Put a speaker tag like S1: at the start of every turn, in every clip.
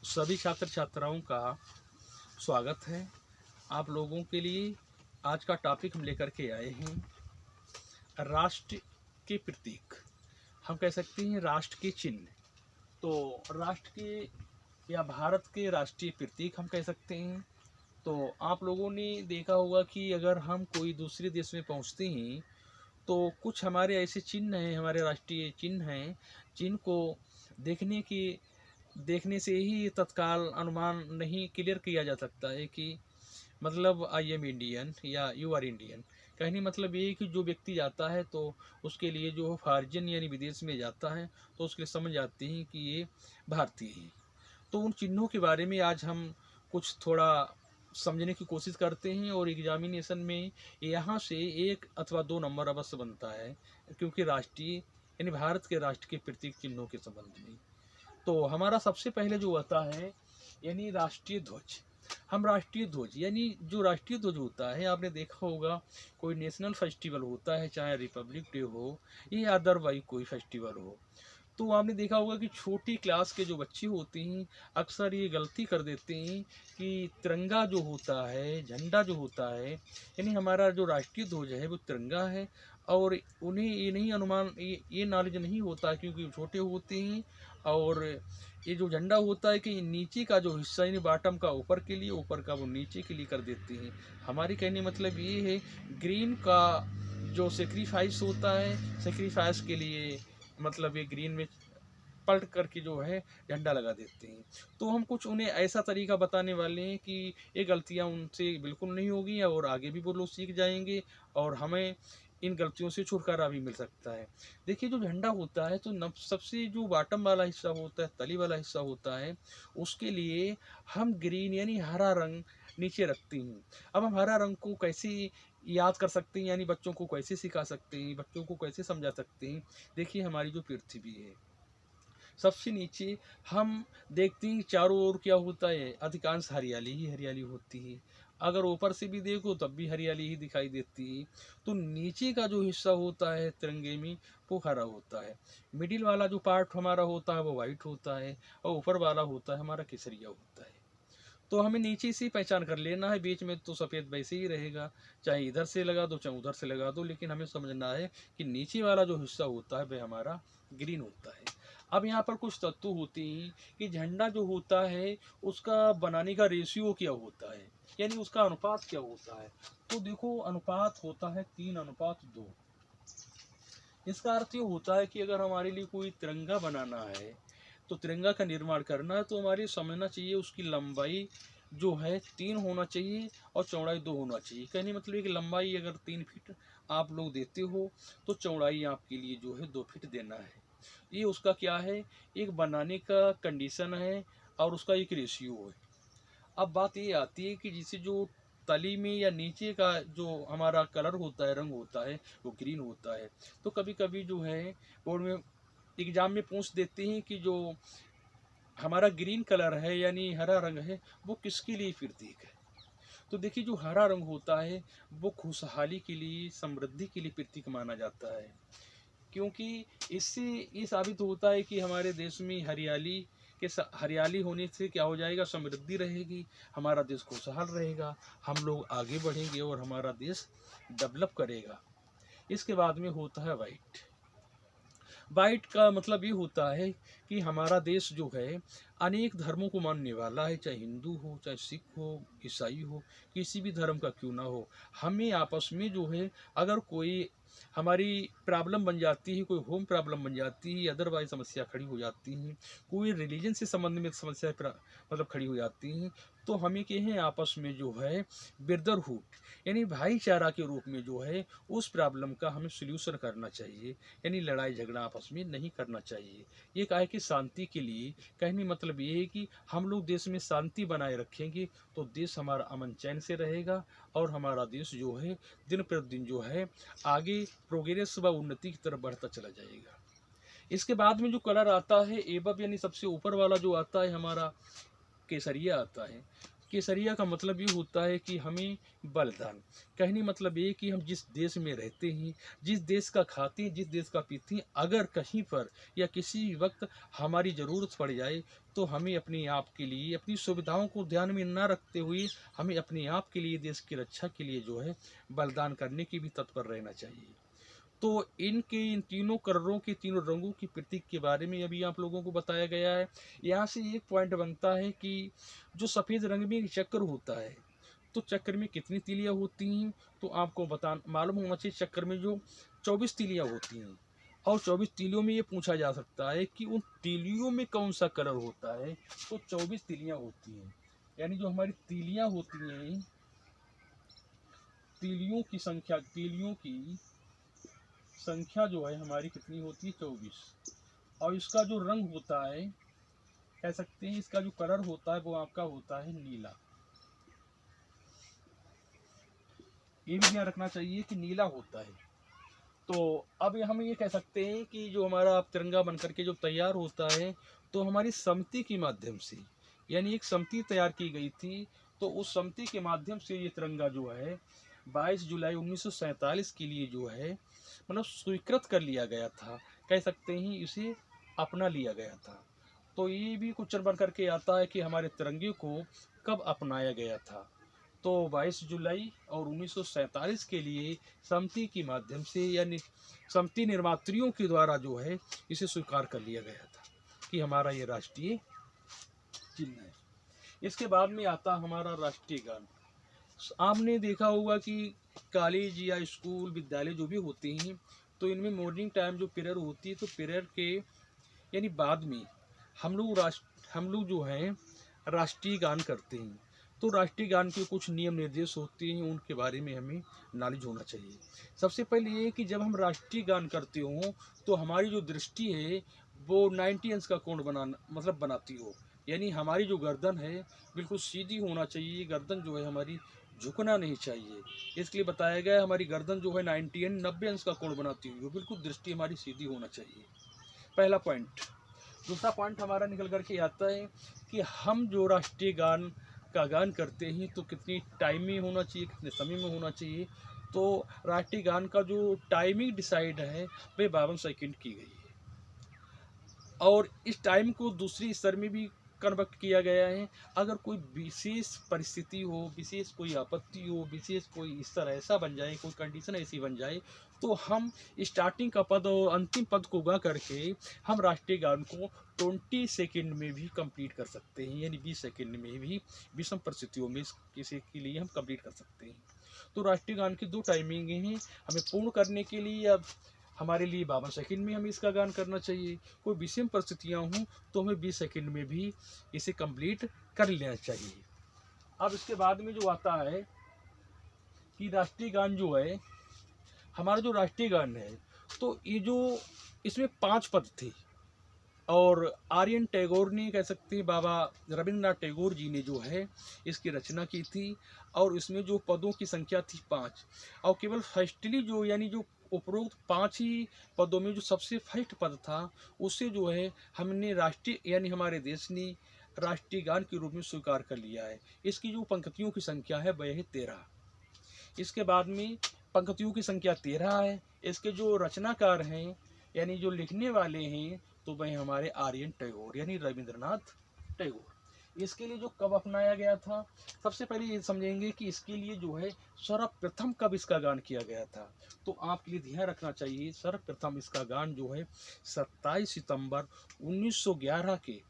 S1: सभी छात्र छात्राओं का स्वागत है। आप लोगों के लिए आज का टॉपिक हम लेकर के आए हैं राष्ट्र के प्रतीक, हम कह सकते हैं राष्ट्र के चिन्ह। तो राष्ट्र के या भारत के राष्ट्रीय प्रतीक हम कह सकते हैं। तो आप लोगों ने देखा होगा कि अगर हम कोई दूसरे देश में पहुंचते हैं तो कुछ हमारे ऐसे चिन्ह हैं, हमारे राष्ट्रीय चिन्ह हैं, जिनको देखने से ही तत्काल अनुमान नहीं क्लियर किया जा सकता है कि मतलब आई एम इंडियन या यू आर इंडियन। कहने मतलब ये है कि जो व्यक्ति जाता है तो उसके लिए जो फॉरेन यानी विदेश में जाता है तो उसके लिए समझ जाते हैं कि ये भारतीय है। तो उन चिन्हों के बारे में आज हम कुछ थोड़ा समझने की कोशिश करते हैं और एग्जामिनेशन में यहाँ से 1 अथवा 2 नंबर अवश्य बनता है, क्योंकि राष्ट्रीय यानी भारत के राष्ट्र के प्रतीक चिन्हों के संबंध में। तो हमारा सबसे पहले जो आता है यानी राष्ट्रीय ध्वज। हम राष्ट्रीय ध्वज यानी जो राष्ट्रीय ध्वज होता है, आपने देखा होगा कोई नेशनल फेस्टिवल होता है, चाहे रिपब्लिक डे हो या अदरवाइज कोई फेस्टिवल हो, तो आपने देखा होगा कि छोटी क्लास के जो बच्चे होते हैं अक्सर ये गलती कर देते हैं कि तिरंगा जो होता है, झंडा जो होता है, यानी हमारा जो राष्ट्रीय ध्वज है वो तिरंगा है, और उन्हें ये नहीं अनुमान ये नॉलेज नहीं होता क्योंकि छोटे होते हैं। और ये जो झंडा होता है कि नीचे का जो हिस्सा यानी बॉटम का ऊपर के लिए, ऊपर का वो नीचे के लिए कर देते हैं। हमारी कहने मतलब ये है ग्रीन का जो सेक्रीफाइस होता है, सेक्रीफाइस के लिए मतलब ये ग्रीन में पलट करके जो है झंडा लगा देते हैं। तो हम कुछ उन्हें ऐसा तरीका बताने वाले हैं कि ये गलतियां उनसे बिल्कुल नहीं होगी और आगे भी वो लोग सीख जाएंगे और हमें इन गलतियों से छुटकारा भी मिल सकता है। देखिए जो झंडा होता है तो सबसे जो बॉटम वाला हिस्सा होता है, तली वाला हिस्सा होता है, उसके लिए हम ग्रीन यानी हरा रंग नीचे रखते हैं। अब हम हरा रंग को कैसे याद कर सकते हैं, यानी बच्चों को कैसे सिखा सकते हैं, बच्चों को कैसे समझा सकते हैं। देखिए हमारी जो पृथ्वी है सबसे नीचे हम देखते हैं चारों ओर क्या होता है, अधिकांश हरियाली ही हरियाली होती है। अगर ऊपर से भी देखो तब भी हरियाली ही दिखाई देती है। तो नीचे का जो हिस्सा होता है तिरंगे में वो हरा होता है, मिडिल वाला जो पार्ट हमारा होता है वो वाइट होता है, और ऊपर वाला होता है हमारा केसरिया होता है। तो हमें नीचे से पहचान कर लेना है, बीच में तो सफ़ेद वैसे ही रहेगा, चाहे इधर से लगा दो चाहे उधर से लगा दो, लेकिन हमें समझना है कि नीचे वाला जो हिस्सा होता है वह हमारा ग्रीन होता है। अब यहाँ पर कुछ तत्व होते हैं कि झंडा जो होता है उसका बनाने का रेशियो क्या होता है, यानी उसका अनुपात क्या होता है। तो देखो अनुपात होता है 3:2। इसका अर्थ ये होता है कि अगर हमारे लिए कोई तिरंगा बनाना है, तो तिरंगा का निर्माण करना है, तो हमारी समझना चाहिए उसकी लंबाई जो है 3 होना चाहिए और चौड़ाई 2 होना चाहिए। कहने मतलब कि लंबाई अगर 3 फीट आप लोग देते हो तो चौड़ाई आपके लिए जो है 2 फीट देना है। ये उसका क्या है, एक बनाने का कंडीशन है और उसका एक रेशियो है। अब बात ये आती है कि जिसे जो तली में या नीचे का जो हमारा कलर होता है, रंग होता है, वो ग्रीन होता है। तो कभी कभी जो है बोर्ड में एग्जाम में पूछ देते हैं कि जो हमारा ग्रीन कलर है यानी हरा रंग है वो किसके लिए प्रतीक है। तो देखिए जो हरा रंग होता है वो खुशहाली के लिए, समृद्धि के लिए प्रतीक माना जाता है, क्योंकि इससे ये साबित होता है कि हमारे देश में हरियाली होने से क्या हो जाएगा, समृद्धि रहेगी, हमारा देश खुशहाल रहेगा, हम लोग आगे बढ़ेंगे और हमारा देश डेवलप करेगा। इसके बाद में होता है वाइट। वाइट का मतलब ये होता है कि हमारा देश जो है अनेक धर्मों को मानने वाला है, चाहे हिंदू हो, चाहे सिख हो, ईसाई हो, किसी भी धर्म का क्यों ना हो। हमें आपस में जो है अगर कोई हमारी प्रॉब्लम बन जाती है, कोई होम प्रॉब्लम बन जाती है, अदरवाइज समस्या खड़ी हो जाती हैं, कोई रिलीजन से संबंध में समस्या मतलब खड़ी हो जाती हैं, तो हमें कहें आपस में जो है ब्रदरहुड यानी भाईचारा के रूप में जो है उस प्रॉब्लम का हमें सोल्यूशन करना चाहिए, यानी लड़ाई झगड़ा आपस में नहीं करना चाहिए। ये कहा है कि शांति के लिए, कहने मतलब ये है कि हम लोग देश में शांति बनाए रखेंगे तो देश हमारा अमन चैन से रहेगा और हमारा देश जो है दिन प्रतिदिन जो है आगे प्रोग्रेस व उन्नति की तरफ बढ़ता चला जाएगा। इसके बाद में जो कलर आता है एबब यानी सबसे ऊपर वाला जो आता है हमारा केसरिया आता है। केसरिया का मतलब ये होता है कि हमें बलिदान। कहने मतलब ये कि हम जिस देश में रहते हैं, जिस देश का खाते हैं, जिस देश का पीते हैं, अगर कहीं पर या किसी वक्त हमारी ज़रूरत पड़ जाए तो हमें अपने आप के लिए, अपनी सुविधाओं को ध्यान में न रखते हुए हमें अपने आप के लिए, देश की रक्षा के लिए जो है बलिदान करने की भी तत्पर रहना चाहिए। तो इन तीनों कलरों के, तीनों रंगों की प्रतीक के बारे में अभी आप लोगों को बताया गया है। यहाँ से एक पॉइंट बनता है कि जो सफ़ेद रंग में एक चक्र होता है, तो चक्र में कितनी तीलियाँ होती हैं, तो आपको मालूम होना चाहिए। चक्र में जो 24 तीलियाँ होती हैं, और 24 तीलियों में ये पूछा जा सकता है कि उन तीलियों में कौन सा कलर होता है। तो 24 तीलियाँ होती हैं, यानी जो हमारी तीलियाँ होती हैं, तीलियों की संख्या जो है हमारी कितनी होती है, 24। और इसका जो रंग होता है, कह सकते हैं इसका जो कलर होता है वो आपका होता है नीला। ये भी ध्यान रखना चाहिए कि नीला होता है। तो अब हम ये कह सकते हैं कि जो हमारा तिरंगा बनकर के जो तैयार होता है, तो हमारी समिति के माध्यम से, यानी एक समिति तैयार की गई थी, तो उस समिति के माध्यम से ये तिरंगा जो है 22 जुलाई 1947 के लिए जो है मतलब स्वीकृत कर लिया गया था। कह सकते हैं इसे अपना लिया गया था। तो ये भी क्वेश्चन बन करके आता है कि हमारे तिरंगे को कब अपनाया गया था। तो 22 जुलाई और 1947 के लिए समिति के माध्यम से, यानी समिति निर्मात्रियों के द्वारा जो है इसे स्वीकार कर लिया गया था कि हमारा ये राष्ट्रीय चिन्ह है। इसके बाद में आता हमारा राष्ट्रीय गान। आपने देखा होगा कि कॉलेज या स्कूल, विद्यालय जो भी होते हैं, तो इनमें मॉर्निंग टाइम जो पीरियड होती है, तो पीरियड के यानी बाद में हम लोग जो हैं राष्ट्रीय गान करते हैं। तो राष्ट्रीय गान के कुछ नियम निर्देश होते हैं, उनके बारे में हमें नॉलेज होना चाहिए। सबसे पहले ये कि जब हम राष्ट्रीय गान करते हों तो हमारी जो दृष्टि है वो 90 अंश का कोण बनाती हो, यानी हमारी जो गर्दन है बिल्कुल सीधी होना चाहिए। गर्दन जो है हमारी झुकना नहीं चाहिए। इसके लिए बताया गया है हमारी गर्दन जो है 90 अंश का कोण बनाती हुई हो, बिल्कुल दृष्टि हमारी सीधी होना चाहिए। पहला पॉइंट। दूसरा पॉइंट हमारा निकल करके आता है कि हम जो राष्ट्रीय गान का गान करते हैं तो कितनी टाइम में होना चाहिए, कितने समय में होना चाहिए। तो राष्ट्रीय गान का जो टाइमिंग डिसाइड है वह 52 सेकंड की गई है, और इस टाइम को दूसरी स्तर में भी कन्वर्ट किया गया है। अगर कोई विशेष परिस्थिति हो, विशेष कोई आपत्ति हो, विशेष कोई स्तर ऐसा बन जाए, कोई कंडीशन ऐसी बन जाए, तो हम स्टार्टिंग का पद और अंतिम पद को गा करके हम राष्ट्रीय गान को 20 सेकंड में भी कंप्लीट कर सकते हैं, यानी 20 सेकंड में भी विषम परिस्थितियों में किसी के लिए हम कंप्लीट कर सकते हैं। तो राष्ट्रीय गान की दो टाइमिंग हैं। हमें पूर्ण करने के लिए अब हमारे लिए 52 सेकंड में हमें इसका गान करना चाहिए। कोई विषम परिस्थितियाँ हों तो हमें 20 सेकंड में भी इसे कंप्लीट कर लेना चाहिए। अब इसके बाद में जो आता है कि राष्ट्रीय गान जो है, हमारा जो राष्ट्रीय गान है, तो ये जो इसमें 5 पद थे, और आर्यन टैगोर ने, कह सकते हैं बाबा रविंद्रनाथ टैगोर जी ने जो है इसकी रचना की थी। और इसमें जो पदों की संख्या थी 5, और केवल फर्स्टली जो, यानी जो उपरोक्त 5 ही पदों में जो सबसे फर्स्ट पद था उसे जो है हमने राष्ट्रीय, यानी हमारे देश ने राष्ट्रीय गान के रूप में स्वीकार कर लिया है। इसकी जो पंक्तियों की संख्या है वह है 13। इसके बाद में पंक्तियों की संख्या 13 है। इसके जो रचनाकार हैं, यानी जो लिखने वाले हैं, तो वह हमारे आर्यन टैगोर, यानी रविंद्रनाथ टैगोर। इसके लिए जो कब अपनाया गया था, सबसे पहले ये समझेंगे कि इसके लिए जो है सर्वप्रथम कब इसका गान किया गया था। तो आपके लिए ध्यान रखना चाहिए, सर्वप्रथम इसका गान जो है 27 सितंबर 1911 के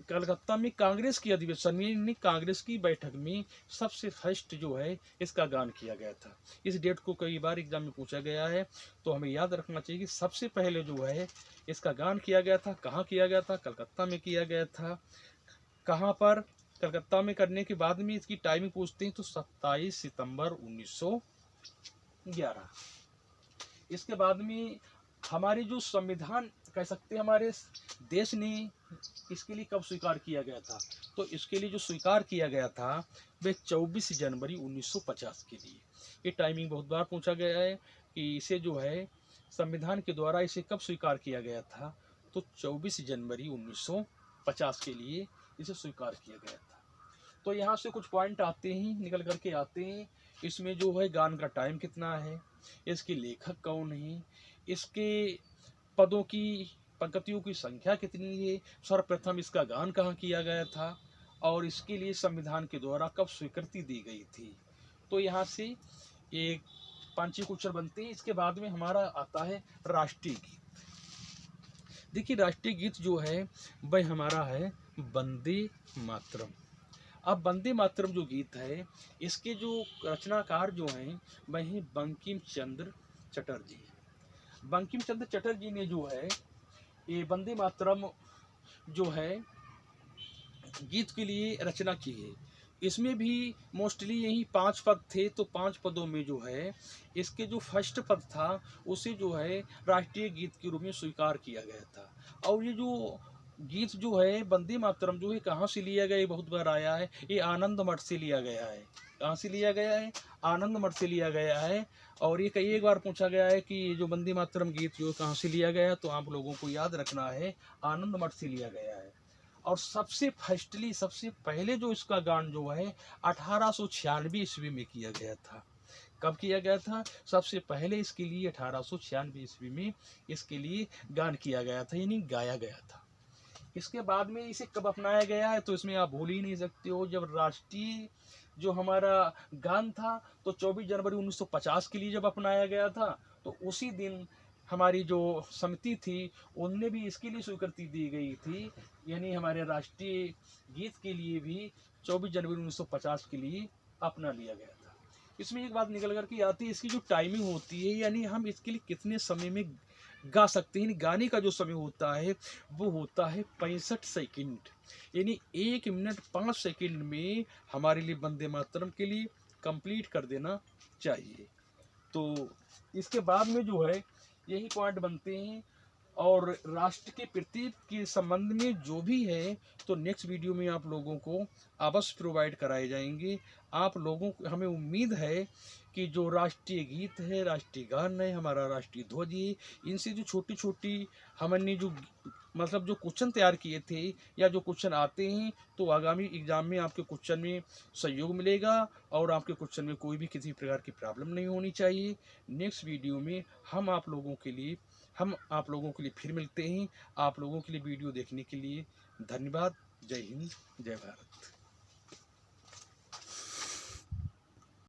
S1: कलकत्ता में कांग्रेस की अधिवेशन में, कांग्रेस की बैठक में सबसे फर्स्ट जो है इसका गान किया गया था। इस डेट को कई बार एग्जाम में पूछा गया है, तो हमें याद रखना चाहिए कि सबसे पहले जो है इसका गान किया गया था। कहाँ किया गया था? कलकत्ता में किया गया था। कहाँ पर? कलकत्ता में। करने के बाद में इसकी टाइमिंग पूछते हैं तो 27 सितंबर 1911। इसके बाद में हमारे जो संविधान, कह सकते हैं हमारे देश ने इसके लिए कब स्वीकार किया गया था, तो इसके लिए जो स्वीकार किया गया था वह 24 जनवरी 1950 के लिए। ये टाइमिंग बहुत बार पूछा गया है कि इसे जो है संविधान के द्वारा इसे कब स्वीकार किया गया था, तो 24 जनवरी 1950 के लिए। इसे स्वीकार किया गया था। तो यहाँ से कुछ पॉइंट आते हैं, निकल करके आते हैं। इसमें जो है गान का टाइम कितना है, इसके लेखक कौन है, इसके पदों की पंक्तियों की संख्या कितनी है, सर्वप्रथम इसका गान कहाँ किया गया था, और इसके लिए संविधान के द्वारा कब स्वीकृति दी गई थी। तो यहाँ से एक 5-6 क्वेश्चन बनते हैं। इसके बाद में हमारा आता है राष्ट्रीय गीत। देखिए राष्ट्रीय गीत जो है वह हमारा है वंदे मातरम। अब वंदे मातरम जो गीत है, इसके जो रचनाकार जो हैं वह हैं बंकिम चंद्र चटर्जी। बंकिम चंद्र चटर्जी ने जो है ये वंदे मातरम जो है गीत के लिए रचना की है। इसमें भी मोस्टली यही 5 पद थे, तो 5 पदों में जो है इसके जो फर्स्ट पद था उसे जो है राष्ट्रीय गीत के रूप में स्वीकार किया गया था। और ये जो गीत जो है वंदे मातरम जो है कहाँ से लिया गया, ये बहुत बार आया है, ये आनंद मठ से लिया गया है। कहाँ से लिया गया है, आनंद मठ से लिया गया है। और ये कई एक बार पूछा गया है कि ये जो वंदे मातरम गीत जो कहाँ से लिया गया है, तो आप लोगों को याद रखना है आनंद मठ से लिया गया है। और सबसे फर्स्टली सबसे पहले जो इसका गान जो है 1896 ईस्वी में किया गया था। कब किया गया था, सबसे पहले इसके लिए 1896 ईस्वी में इसके लिए गान किया गया था, यानी गाया गया था। इसके बाद में इसे कब अपनाया गया है, तो इसमें आप भूल ही नहीं सकते हो, जब राष्ट्रीय जो हमारा गान था तो 24 जनवरी 1950 के लिए जब अपनाया गया था, तो उसी दिन हमारी जो समिति थी उनने भी इसके लिए स्वीकृति दी गई थी, यानी हमारे राष्ट्रीय गीत के लिए भी 24 जनवरी 1950 के लिए अपना लिया गया था। इसमें एक बात निकल कर के आती है, इसकी जो टाइमिंग होती है, यानी हम इसके लिए कितने समय में गा सकते हैं। गाने का जो समय होता है वो होता है 65 सेकंड, यानी 1 मिनट 5 सेकंड में हमारे लिए वंदे मातरम के लिए कंप्लीट कर देना चाहिए। तो इसके बाद में जो है यही पॉइंट बनते हैं। और राष्ट्र के प्रति के संबंध में जो भी है तो नेक्स्ट वीडियो में आप लोगों को अवश्य प्रोवाइड कराए जाएंगे। आप लोगों को हमें उम्मीद है कि जो राष्ट्रीय गीत है, राष्ट्रीय गान है, हमारा राष्ट्रीय ध्वज है, इनसे जो छोटी छोटी हमने जो मतलब जो क्वेश्चन तैयार किए थे या जो क्वेश्चन आते हैं, तो आगामी एग्जाम में आपके क्वेश्चन में सहयोग मिलेगा और आपके क्वेश्चन में कोई भी किसी प्रकार की प्रॉब्लम नहीं होनी चाहिए। नेक्स्ट वीडियो में हम आप लोगों के लिए फिर मिलते हैं। आप लोगों के लिए वीडियो देखने के लिए धन्यवाद। जय हिंद, जय भारत।